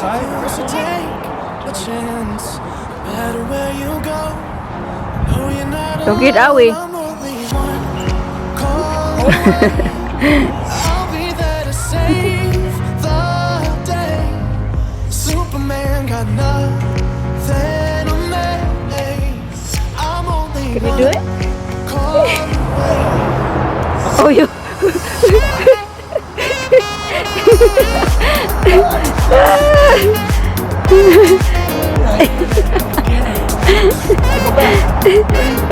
lakeside. So take a chance, no matter where you go. No, you're not Don't get alone, owie. I'm only one call away. I'll be there to save the day. Superman got nothing on me. I'm only Can you do it? call away. Oh, you.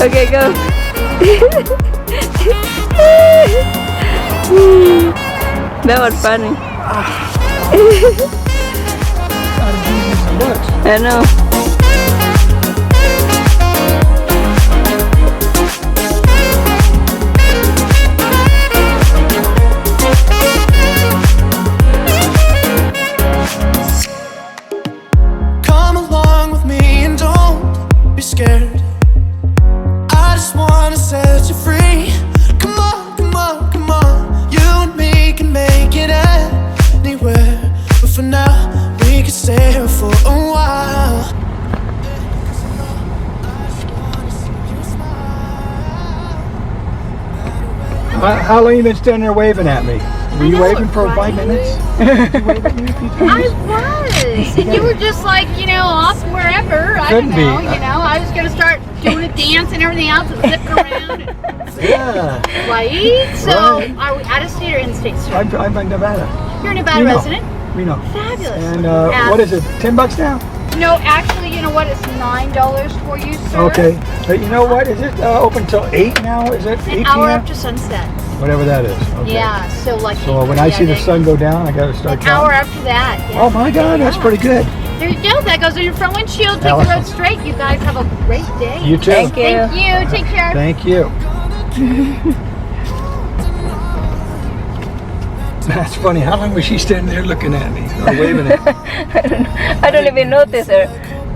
Okay, go. That was funny. I know. Come along with me and don't be scared. I just wanna set you free. Come on, come on, come on. You and me can make it anywhere. But for now, we can stay here for a while. How long you been standing there waving at me? Were you waving for 5 minutes? I was. And you were just like, you know, off wherever. I don't Couldn't be. know. You know, I was gonna start doing a dance and everything else and zipping around. Yeah. Right? So, Right. are we out of state or in state, sir? I'm in Nevada. You're a Nevada Reno. resident? Reno. Fabulous. And what is it? $10 now? No, actually, you know what? It's $9 for you, sir. Okay. But you know what? Is it open till 8 now? Is it 18 An hour now? after sunset. Whatever that is. Okay. Yeah, so like. So when I see the sun go down, I gotta start An hour counting. after that. Yeah. Oh my God, that's pretty good. There you go. That goes on your front windshield. Take the road straight. You guys have a great day. You too. Thank you. Thank you. Take care. Thank you. That's funny. How long was she standing there looking at me or waving at me? I don't even notice her.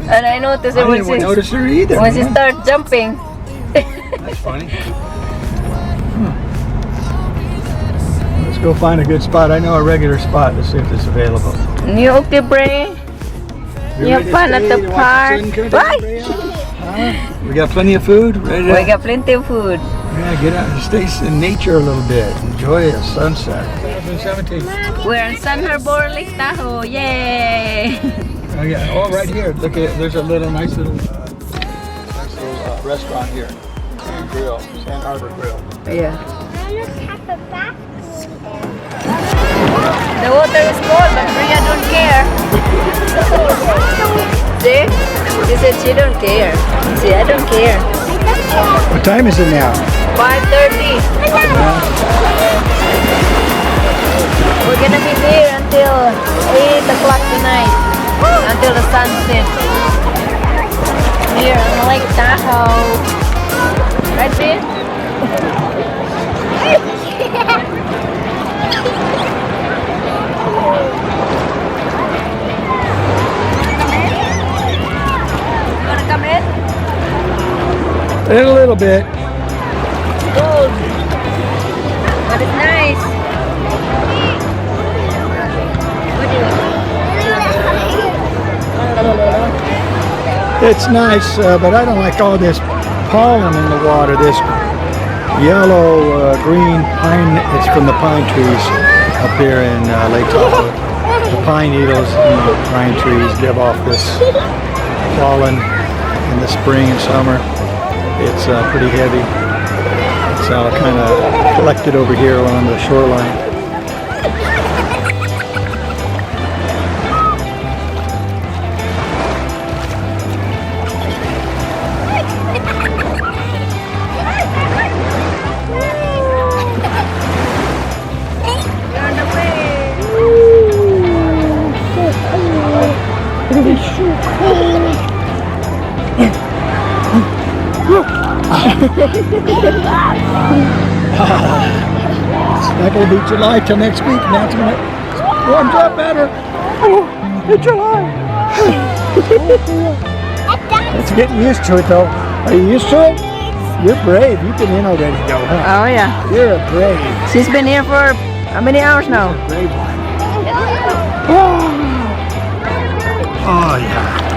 And I notice her I when didn't she, notice her either. when she man. starts jumping. That's funny. Let's go find a good spot. I know a regular spot. Let's see if it's available. New October. You You ready to fun at stay the to watch park. sun come Why? down, Brea? Huh? We got plenty of food. Ready to We got plenty of food. yeah, get out and stay in nature a little bit. Enjoy a sunset. 17. We're in San Harbor, Lake Tahoe. Yay! Oh yeah. Oh, right here. Look at there's a nice little restaurant here. Grill, San Harbor Grill. Yeah. The water is cold, but Bria don't care. See? She said she don't care. See, I don't care. What time is it now? 5:30. We're gonna be there until 8 o'clock tonight. Until the sun sets. Here on Lake Tahoe. Right there? Wanna come in? In a little bit. Cold. But it's nice. What do you want? It's nice, but I don't like all this pollen in the water. This yellow, green pine. It's from the pine trees up here in Lake Tahoe. The pine needles in the pine trees give off this pollen in the spring and summer. It's pretty heavy. It's kind of collected over here along the shoreline. Not gonna be July till next week. Now it's gonna warms up better. Oh, it's July. It's getting used to it though. Are you used to it? You're brave. You've been in already, though, huh? Oh yeah. You're a brave. She's been here for how many hours now? Brave one. Oh yeah.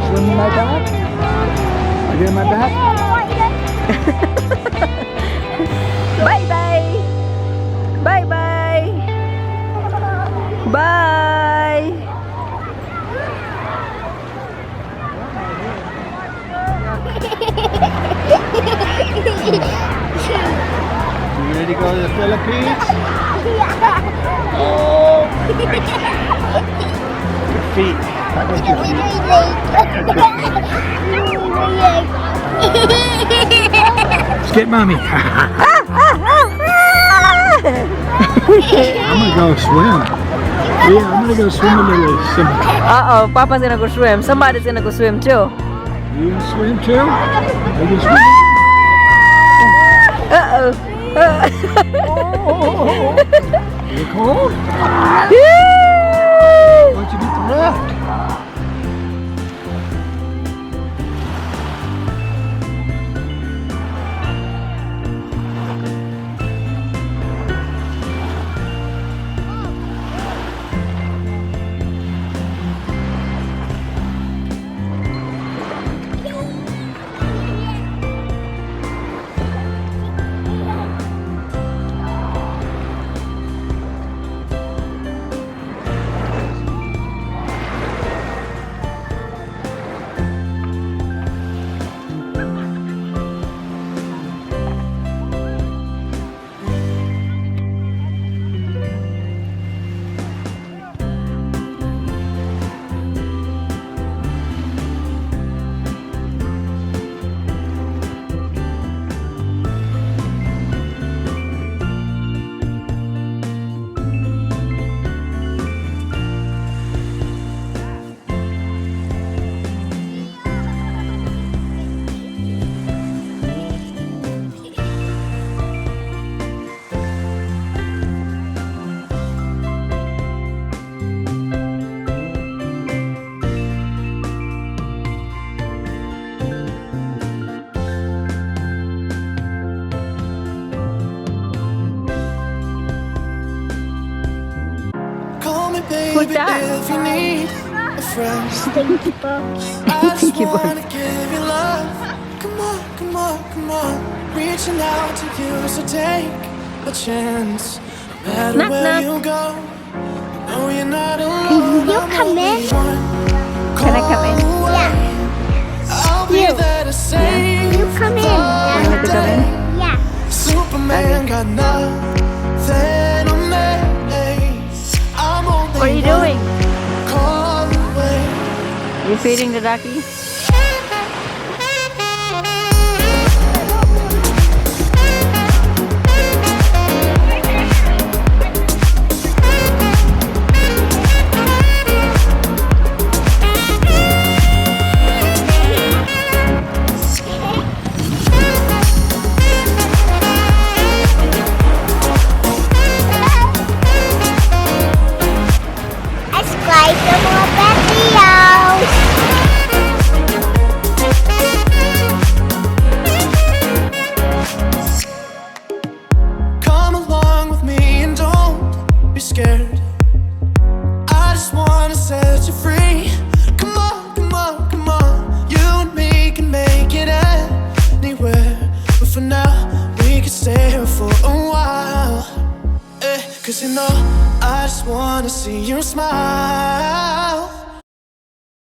Swim in my back? Are you in my back? Bye bye. Bye bye. Bye. You ready to go to the Philippines? Your feet. How about your feet? Let's get mommy. I'm gonna go swim. Yeah, I'm gonna go swim a little. Uh-oh, Papa's gonna go swim. Somebody's gonna go swim too. You gonna swim too? Are you swim? Uh-oh. You cold? Why'd you get the raft? Who's that? If you need a friend, Stinky bugs. I just wanna give you love. Come on, come on, come on. Reaching out to you, so take a chance. No matter Knock, where knock. you go, you know you're not alone. you I'm come only in? one Can I come in? call away. I'll be You. there to save You come in. the You want to come in? Yeah. Superman got nothing on me. I'm only What are you one doing? call away. You feeding the ducky? Subscribe to more videos. Come along with me and don't be scared. I just wanna set you free. Come on, come on, come on. You and me can make it anywhere. But for now, we can stay here for a while. Cause you know, I just wanna see you smile.